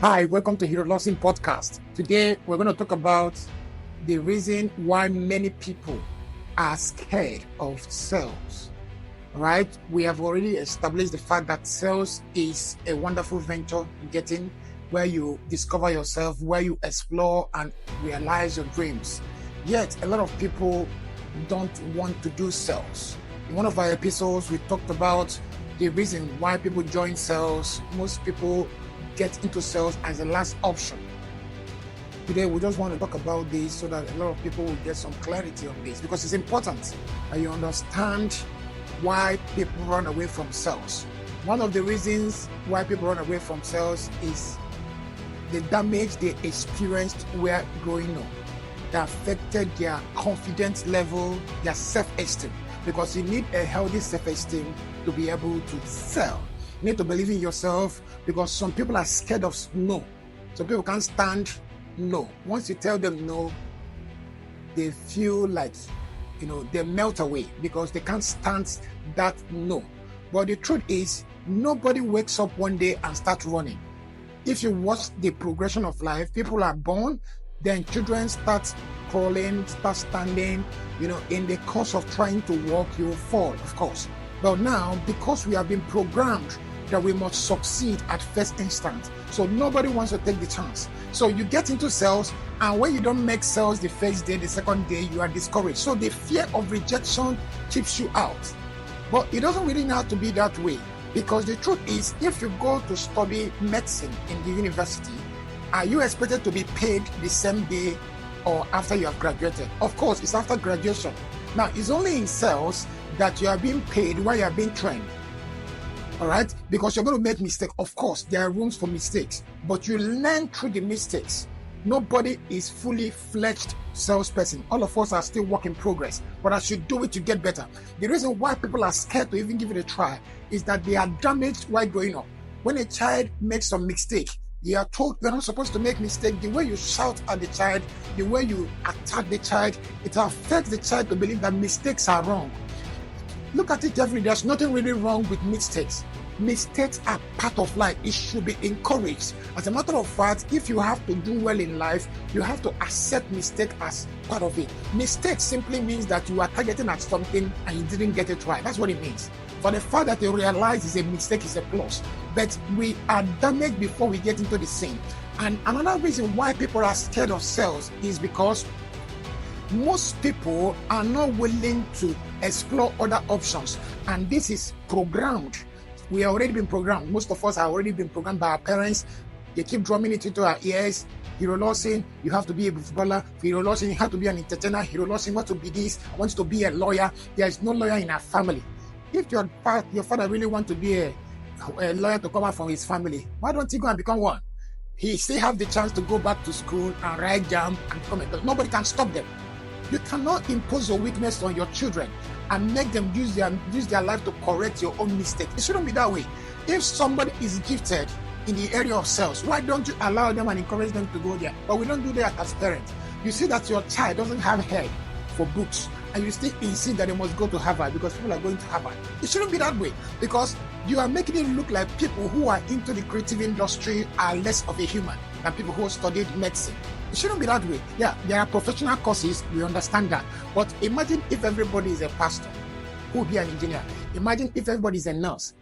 Hi, welcome to Hero Lossing Podcast. Today, we're going to talk about the reason why many people are scared of sales. Right? We have already established the fact that sales is a wonderful venture getting where you discover yourself, where you explore and realize your dreams. Yet, a lot of people don't want to do sales. In one of our episodes, we talked about the reason why people join sales. Most people get into sales as a last option. Today, we just want to talk about this so that a lot of people will get some clarity on this, because it's important that you understand why people run away from sales. One of the reasons why people run away from sales is the damage they experienced while growing up that affected their confidence level, their self-esteem, because you need a healthy self-esteem to be able to sell. You need to believe in yourself, because some people are scared of no. Some people can't stand no. Once you tell them no, they feel like, they melt away because they can't stand that no. But the truth is, nobody wakes up one day and starts running. If you watch the progression of life, people are born, then children start crawling, start standing. In the course of trying to walk, you will fall, of course. But now, because we have been programmed that we must succeed at first instant, so nobody wants to take the chance. So you get into sales, and when you don't make sales the first day, the second day, you are discouraged. So the fear of rejection keeps you out. But it doesn't really have to be that way, because the truth is, if you go to study medicine in the university, are you expected to be paid the same day or after you have graduated? Of course, it's after graduation. Now, it's only in sales that you are being paid while you are being trained. All right? Because you're going to make mistakes. Of course, there are rooms for mistakes, but you learn through the mistakes. Nobody is fully fledged salesperson. All of us are still work in progress, but as you do it, you get better. The reason why people are scared to even give it a try is that they are damaged while growing up. When a child makes some mistake, they are told they're not supposed to make mistakes. The way you shout at the child, the way you attack the child, it affects the child to believe that mistakes are wrong. Look at it every day. There's nothing really wrong with mistakes. Mistakes are part of life. It should be encouraged. As a matter of fact, if you have to do well in life, you have to accept mistake as part of it. Mistake simply means that you are targeting at something and you didn't get it right. That's what it means. For the fact that you realize it's a mistake is a plus. But we are damaged before we get into the scene. And another reason why people are scared of sales is because most people are not willing to explore other options. And this is programmed. We have already been programmed. Most of us have already been programmed by our parents. They keep drumming it into our ears. Hero Lossing, you have to be a footballer. Hero Lossing, you have to be an entertainer. Hero Lossing, you want to be this. I want you to be a lawyer. There is no lawyer in our family. If your father really wants to be a lawyer to come out from his family, why don't he go and become one? He still have the chance to go back to school and write jam and become a. Nobody can stop them. You cannot impose your weakness on your children and make them use their life to correct your own mistake. It shouldn't be that way. If somebody is gifted in the area of sales, why don't you allow them and encourage them to go there? But we don't do that as parents. You see that your child doesn't have head for books, and you still insist that they must go to Harvard because people are going to Harvard. It shouldn't be that way, because you are making it look like people who are into the creative industry are less of a human than people who studied medicine. It shouldn't be that way. Yeah, there are professional courses, we understand that. But imagine if everybody is a pastor, who will be an engineer. Imagine if everybody is a nurse.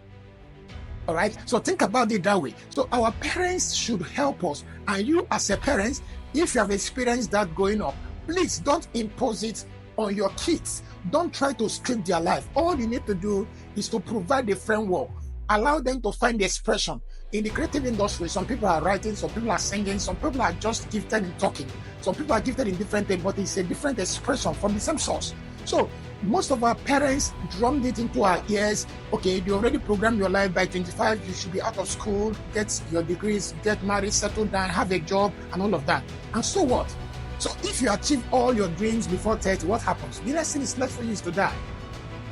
All right? So think about it that way. So our parents should help us. And you as a parent, if you have experienced that growing up, please don't impose it on your kids. Don't try to script their life. All you need to do is to provide the framework. Allow them to find the expression. In the creative industry, some people are writing, some people are singing, some people are just gifted in talking. Some people are gifted in different things, but it's a different expression from the same source. So most of our parents drummed it into our ears. Okay, you already programmed your life by 25, you should be out of school, get your degrees, get married, settle down, have a job, and all of that. And so what? So if you achieve all your dreams before 30, what happens? The next thing is left for you is to die,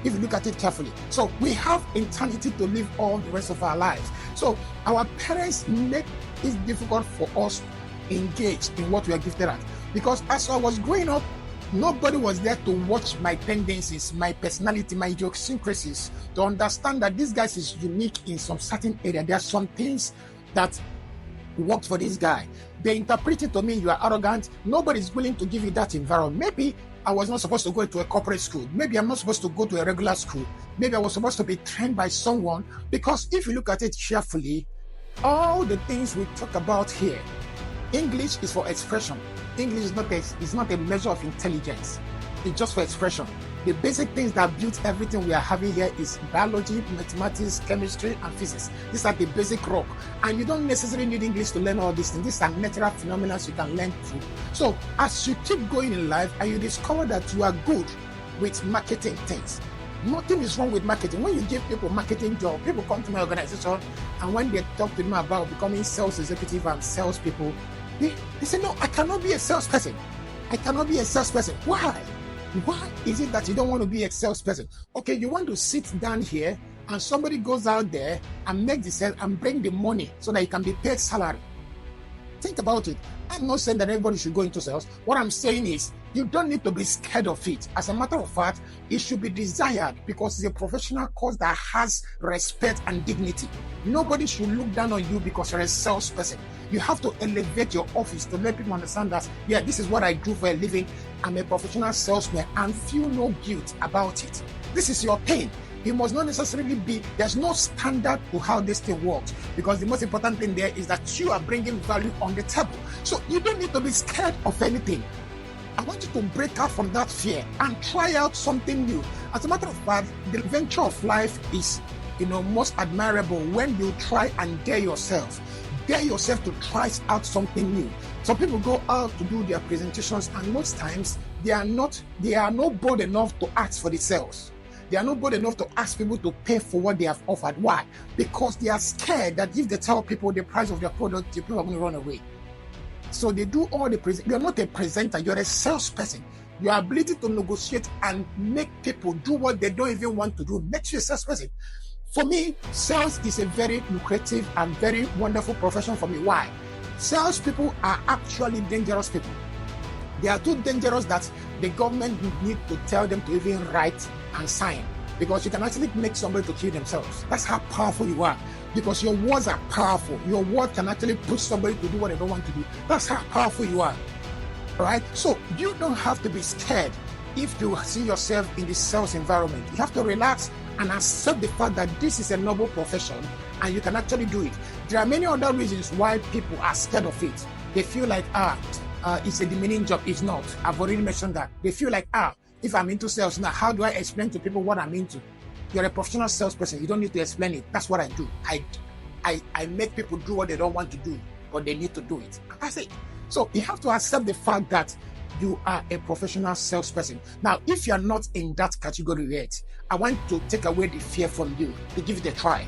if you look at it carefully. So we have eternity to live all the rest of our lives. So our parents make it difficult for us to engage in what we are gifted at. Because as I was growing up, nobody was there to watch my tendencies, my personality, my idiosyncrasies, to understand that this guy is unique in some certain area. There are some things that worked for this guy. They interpret it to mean you are arrogant. Nobody's willing to give you that environment. Maybe I was not supposed to go to a corporate school. Maybe I'm not supposed to go to a regular school. Maybe I was supposed to be trained by someone. Because if you look at it carefully, all the things we talk about here, English is for expression. English is not a measure of intelligence. It's just for expression. The basic things that build everything we are having here is biology, mathematics, chemistry, and physics. These are the basic rock. And you don't necessarily need English to learn all these things. These are natural phenomena you can learn through. So as you keep going in life and you discover that you are good with marketing things, nothing is wrong with marketing. When you give people marketing job, people come to my organization, and when they talk to them about becoming sales executive and salespeople, they say, no, I cannot be a salesperson. I cannot be a salesperson. Why? Why is it that you don't want to be a salesperson? Okay, you want to sit down here and somebody goes out there and make the sale and bring the money so that you can be paid salary. Think about it. I'm not saying that everybody should go into sales. What I'm saying is you don't need to be scared of it. As a matter of fact, it should be desired because it's a professional course that has respect and dignity. Nobody should look down on you because you're a salesperson. You have to elevate your office to let people understand that, yeah, this is what I do for a living. I'm a professional salesman, and feel no guilt about it. This is your thing. It must not necessarily be, there's no standard to how this thing works, because the most important thing there is that you are bringing value on the table. So you don't need to be scared of anything. I want you to break out from that fear and try out something new. As a matter of fact, the venture of life is, most admirable when you try and dare yourself. Dare yourself to try out something new. Some people go out to do their presentations, and most times they are not bold enough to ask for the sales. They are not bold enough to ask people to pay for what they have offered. Why? Because they are scared that if they tell people the price of their product, the people are going to run away. So they do all the you're not a presenter, you're a salesperson. Your ability to negotiate and make people do what they don't even want to do makes you a salesperson. For me, sales is a very lucrative and very wonderful profession for me. Why? Salespeople are actually dangerous people. They are too dangerous that the government need to tell them to even write and sign, because you can actually make somebody to kill themselves. That's how powerful you are, because your words are powerful. Your word can actually push somebody to do what they don't want to do. That's how powerful you are. All right? So you don't have to be scared if you see yourself in the sales environment. You have to relax and accept the fact that this is a noble profession and you can actually do it. There are many other reasons why people are scared of it. They feel like, it's a demeaning job. It's not. I've already mentioned that. They feel like, if I'm into sales now, how do I explain to people what I'm into? You're a professional salesperson. You don't need to explain it. That's what I do. I make people do what they don't want to do, but they need to do it. That's it. So you have to accept the fact that you are a professional salesperson. Now, if you're not in that category yet, I want to take away the fear from you to give it a try.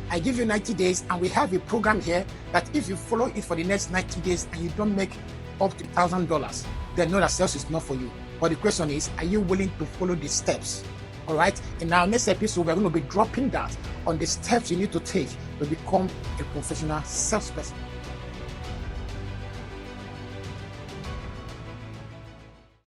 I give you 90 days, and we have a program here that if you follow it for the next 90 days and you don't make up to $1,000, then know that sales is not for you. But the question is, are you willing to follow the steps? All right. In our next episode, we're going to be dropping that on the steps you need to take to become a professional salesperson.